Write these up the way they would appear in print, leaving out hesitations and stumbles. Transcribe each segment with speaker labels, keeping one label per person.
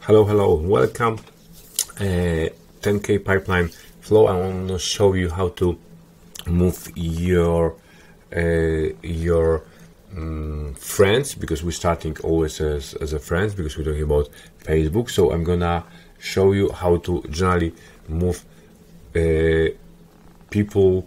Speaker 1: Hello, welcome. 10K pipeline flow. I want to show you how to move your friends, because we're starting always as a friends, because we're talking about Facebook. So I'm gonna show you how to generally move people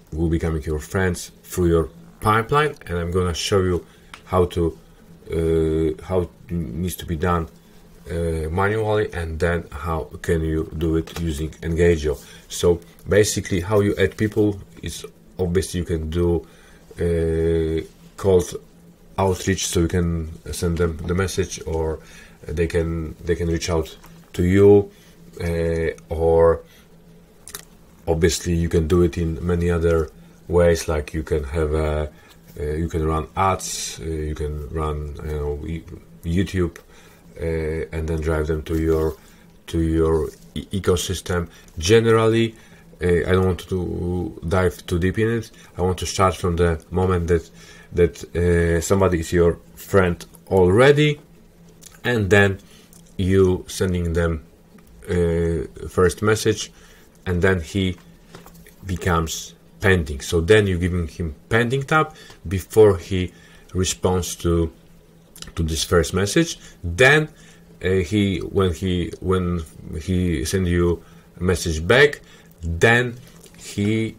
Speaker 1: who will becoming your friends through your pipeline, and I'm gonna show you how it needs to be done manually, and then how can you do it using Engagio. So basically, how you add people is obviously you can do cold outreach, so you can send them the message, or they can reach out to you, or obviously you can do it in many other ways, like you can have you can run ads, you can run YouTube, and then drive them to your ecosystem. Generally, I don't want to dive too deep in it. I want to start from the moment that somebody is your friend already, and then you sending them first message, and then he becomes pending. So then you're giving him pending tab before he responds to this first message. Then when he send you a message back, then he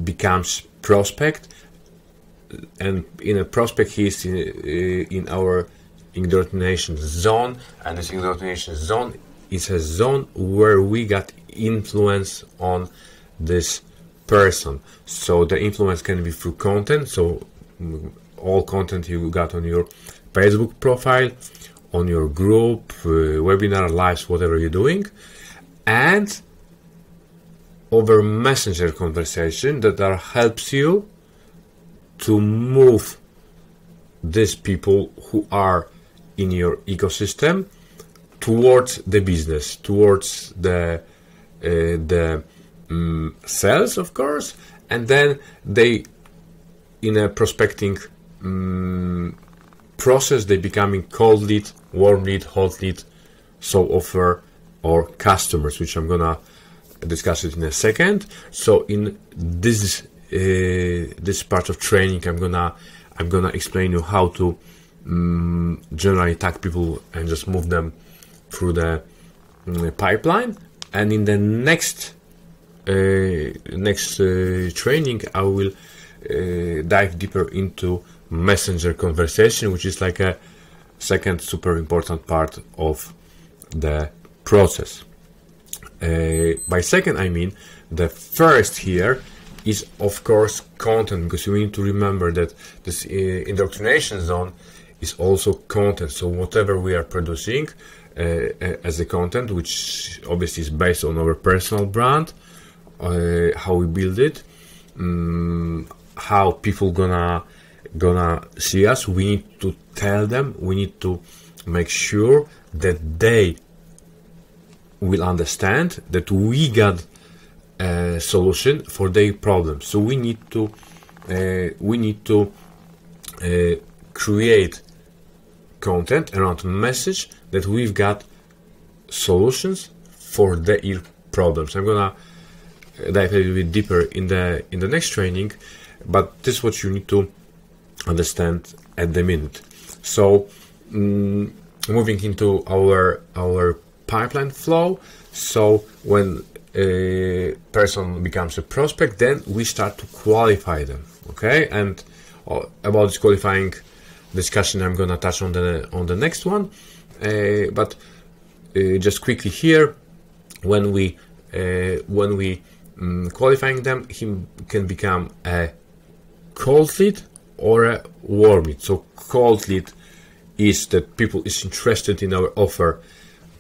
Speaker 1: becomes prospect, and in a prospect he is in our indoctrination zone, and this indoctrination zone is a zone where we got influence on this person. So the influence can be through content, so all content you got on your Facebook profile, on your group, webinar, lives, whatever you're doing, and over messenger conversation that helps you to move these people who are in your ecosystem towards the business, towards the sales, of course, and then they, in a prospecting process, they becoming cold lead, warm lead, hot lead, so offer, or customers, which I'm gonna discuss it in a second. So in this part of training, I'm gonna explain you how to generally tag people and just move them through the pipeline. And in the next training, I will dive deeper into messenger conversation, which is like a second super important part of the process. By second, I mean the first here is, of course, content, because you need to remember that this indoctrination zone is also content. So whatever we are producing as a content, which obviously is based on our personal brand, how we build it, how people gonna see us, we need to tell them, we need to make sure that they will understand that we got a solution for their problems. So we need to create content around message that we've got solutions for their problems. I'm gonna dive a little bit deeper in the next training, but this is what you need to understand at the minute. So moving into our pipeline flow. So when a person becomes a prospect, then we start to qualify them. Okay, and about this qualifying discussion, I'm gonna touch on the next one. But just quickly here, when we qualifying them, he can become a cold lead or a warm lead. So cold lead is that people is interested in our offer,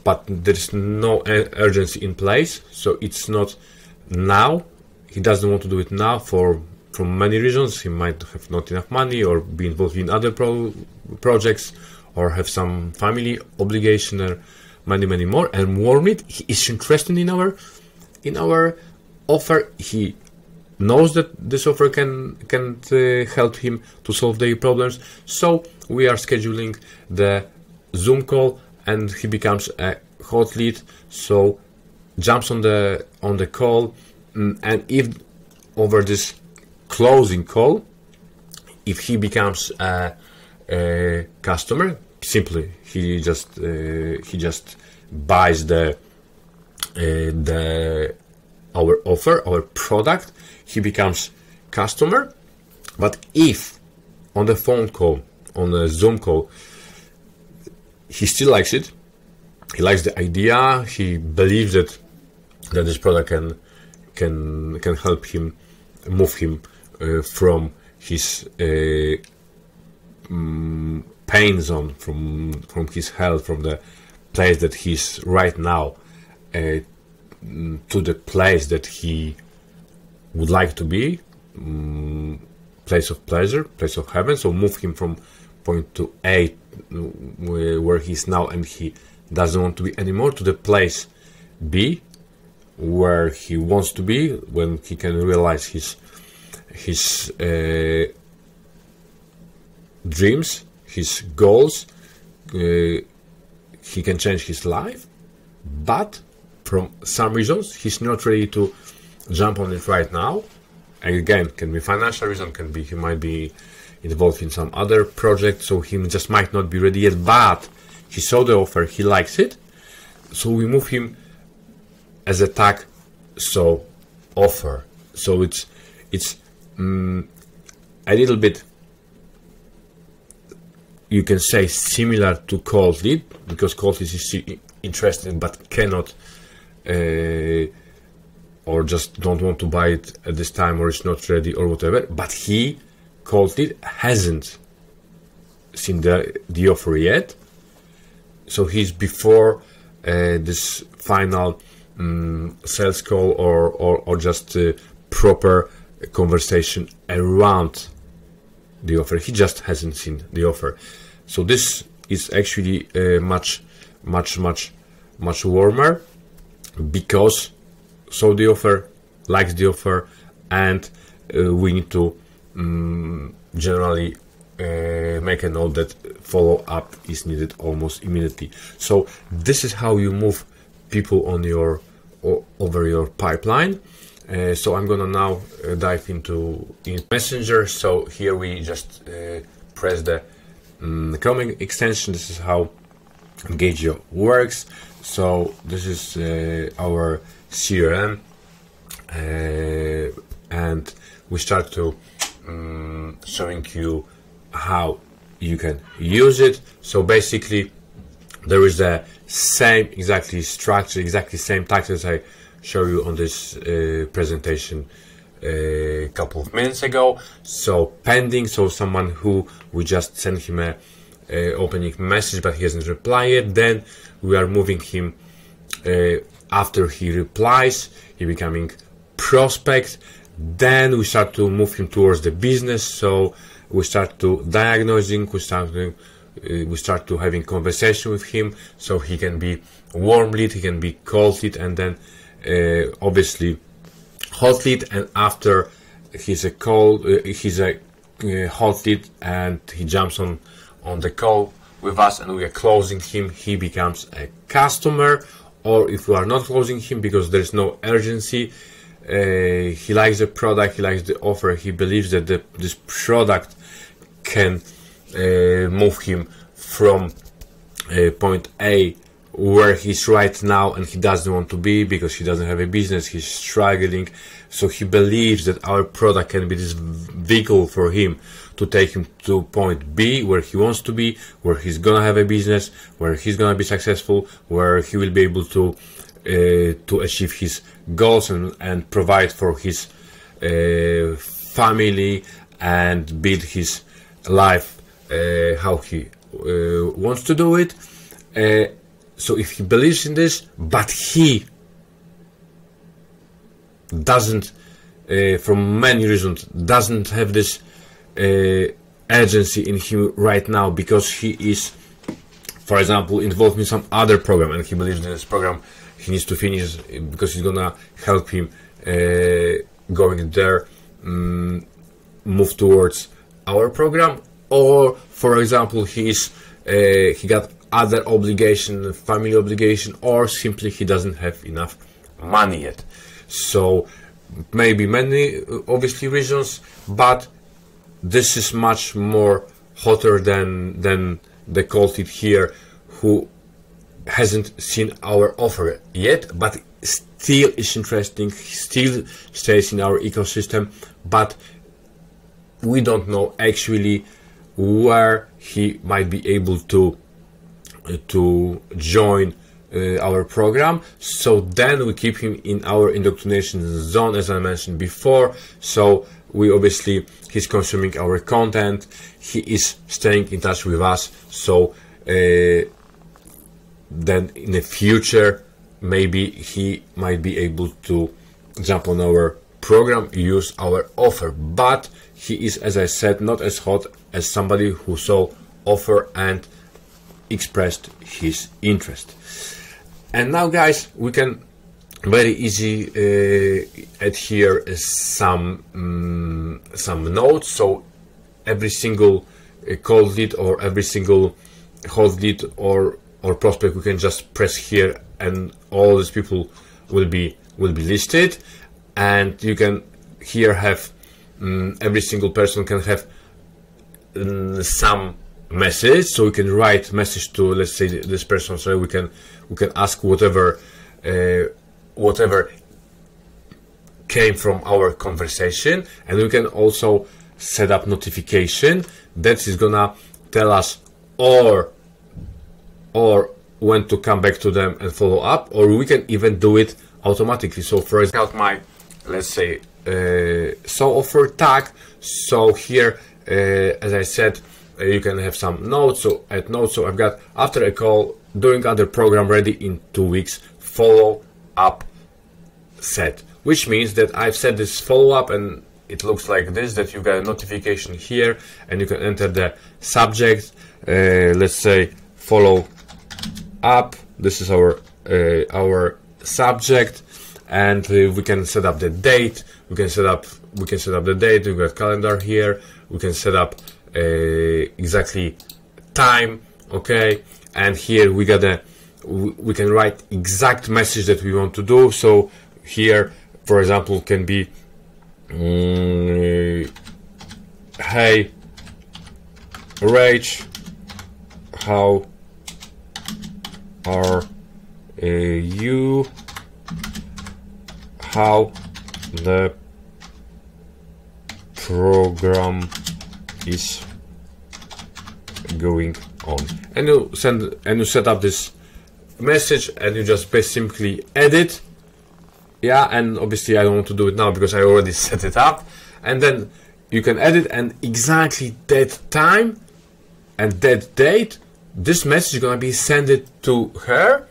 Speaker 1: but there is no urgency in place. So it's not now. He doesn't want to do it now from many reasons. He might have not enough money, or be involved in other projects, or have some family obligation, or many more. And warm lead, he is interested in our offer. He knows that this offer can help him to solve their problems. So we are scheduling the Zoom call, and he becomes a hot lead, so jumps on the call, and if over this closing call, if he becomes a customer, simply he just buys our offer, our product, he becomes customer. But if on the phone call, on a Zoom call, he still likes it, he likes the idea, he believes that this product can help him move him from his pain zone, from his health, from the place that he's right now, to the place that he would like to be, place of pleasure, place of heaven. So move him from point to A, where he's now, and he doesn't want to be anymore, to the place B, where he wants to be, when he can realize his dreams, his goals. He can change his life, but from some reasons he's not ready to jump on it right now. And again, can be financial reason, can be he might be involved in some other project, so he just might not be ready yet, but he saw the offer, he likes it, so we move him as a tag, so offer. So it's a little bit, you can say, similar to cold lead, because cold lead is interested but cannot or just don't want to buy it at this time, or it's not ready, or whatever. But he, cold lead, hasn't seen the offer yet, so he's before this final sales call or just proper conversation around the offer. He just hasn't seen the offer. So this is actually much warmer, because so the offer, likes the offer, and we need to generally make a note that follow-up is needed almost immediately. So this is how you move people on your over your pipeline. So I'm gonna now dive into Messenger. So here we just press the Chrome extension. This is how Engagio works. So this is our CRM, and we start to showing you how you can use it. So basically there is the same exactly structure, exactly same text as I show you on this presentation a couple of minutes ago. So pending, so someone who we just sent him a opening message but he hasn't replied yet, then we are moving him after he replies, he becoming prospect. Then we start to move him towards the business. So we start to diagnosing, we start to having conversation with him, so he can be warm lead, he can be cold lead, and then obviously hot lead. And after he's a hot lead and he jumps on the call with us and we are closing him, he becomes a customer. Or if we are not closing him because there's no urgency, he likes the product, he likes the offer, he believes that this product can move him from point A, where he's right now, and he doesn't want to be because he doesn't have a business, he's struggling. So he believes that our product can be this vehicle for him to take him to point B, where he wants to be, where he's gonna have a business, where he's gonna be successful, where he will be able to achieve his goals and provide for his family and build his life how he wants to do it. So if he believes in this, but he doesn't, from many reasons, doesn't have this urgency in him right now, because he is, for example, involved in some other program, and he believes in this program he needs to finish because it's gonna help him going there, move towards our program. Or for example, he got other obligation, family obligation, or simply he doesn't have enough money yet. So maybe many obviously reasons, but this is much more hotter than the cold lead here who hasn't seen our offer yet, but still is interesting, still stays in our ecosystem, but we don't know actually where he might be able to join our program. So then we keep him in our indoctrination zone, as I mentioned before. So we obviously, he's consuming our content, he is staying in touch with us. So then in the future, maybe he might be able to jump on our program, use our offer, but he is, as I said, not as hot as somebody who saw offer and expressed his interest. And now, guys, we can very easy add here some notes. So every single cold lead or every single hot lead or prospect, we can just press here, and all these people will be listed. And you can here have every single person can have some message, so we can write message to, let's say, this person. So we can ask whatever came from our conversation, and we can also set up notification that is gonna tell us or when to come back to them and follow up, or we can even do it automatically. So for example, my, let's say, so offer tag. So here, as I said, you can have some notes. So add notes. So I've got, after a call, doing other program, ready in 2 weeks, follow up set, which means that I've set this follow up, and it looks like this, that you got a notification here, and you can enter the subject, let's say follow up. This is our subject, and we can set up the date. We can set up the date. We got calendar here. We can set up exactly time. Okay, and here we got we can write exact message that we want to do. So here, for example, can be hey Rach, how are you? How the program is going on, and you set up this message, and you just simply edit. Yeah, and obviously I don't want to do it now because I already set it up, and then you can edit, and exactly that time and that date, this message is gonna be sent to her,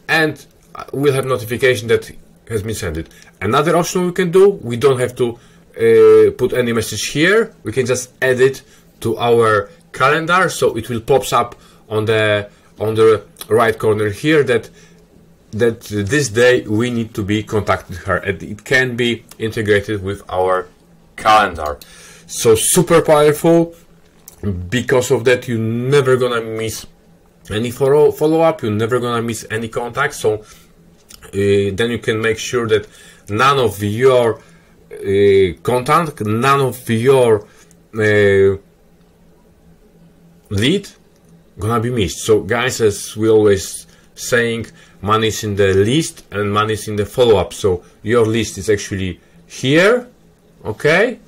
Speaker 1: and we'll have notification that has been sent. Another option we can do, we don't have to put any message here. We can just add it to our calendar, so it will pops up on the right corner here that this day we need to be contacted her, and it can be integrated with our calendar. So super powerful. Because of that, you're never gonna miss any follow-up, you're never gonna miss any contact. So then you can make sure that none of your contact, none of your lead gonna be missed. So guys, as we always saying, money is in the list and money is in the follow-up. So your list is actually here, okay,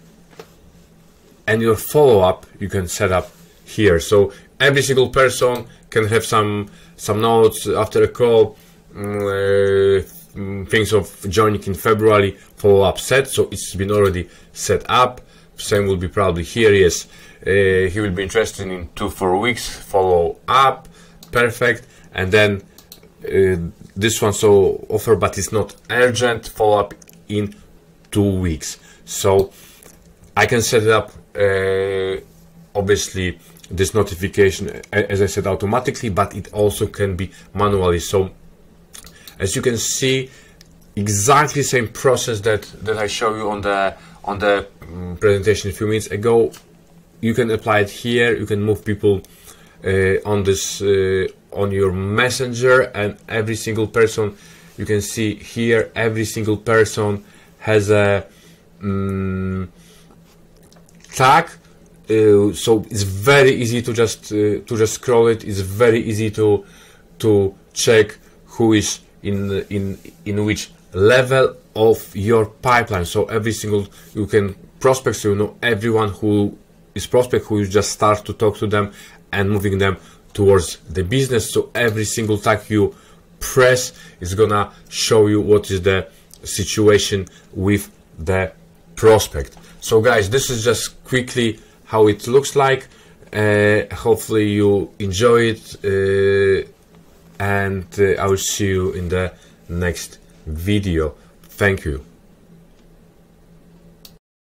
Speaker 1: and your follow-up you can set up here. So every single person can have some notes after a call, things of joining in February, follow-up set. So it's been already set up. Same will be probably here. Yes, he will be interested in 2-4 weeks, follow up, perfect. And then this one, so offer but it's not urgent, follow up in 2 weeks. So I can set it up, obviously this notification, as I said, automatically, but it also can be manually. So as you can see, exactly same process that I showed you on the presentation a few minutes ago. You can apply it here. You can move people on this on your messenger, and every single person, you can see here, every single person has a tag, so it's very easy to just scroll it. It's very easy to check who is in which level of your pipeline. So every single, you can prospect, so you know everyone who is prospect, who you just start to talk to them and moving them towards the business. So every single tag you press is gonna show you what is the situation with the prospect. So guys, this is just quickly how it looks like. Hopefully you enjoy it, and I will see you in the next video. Thank you.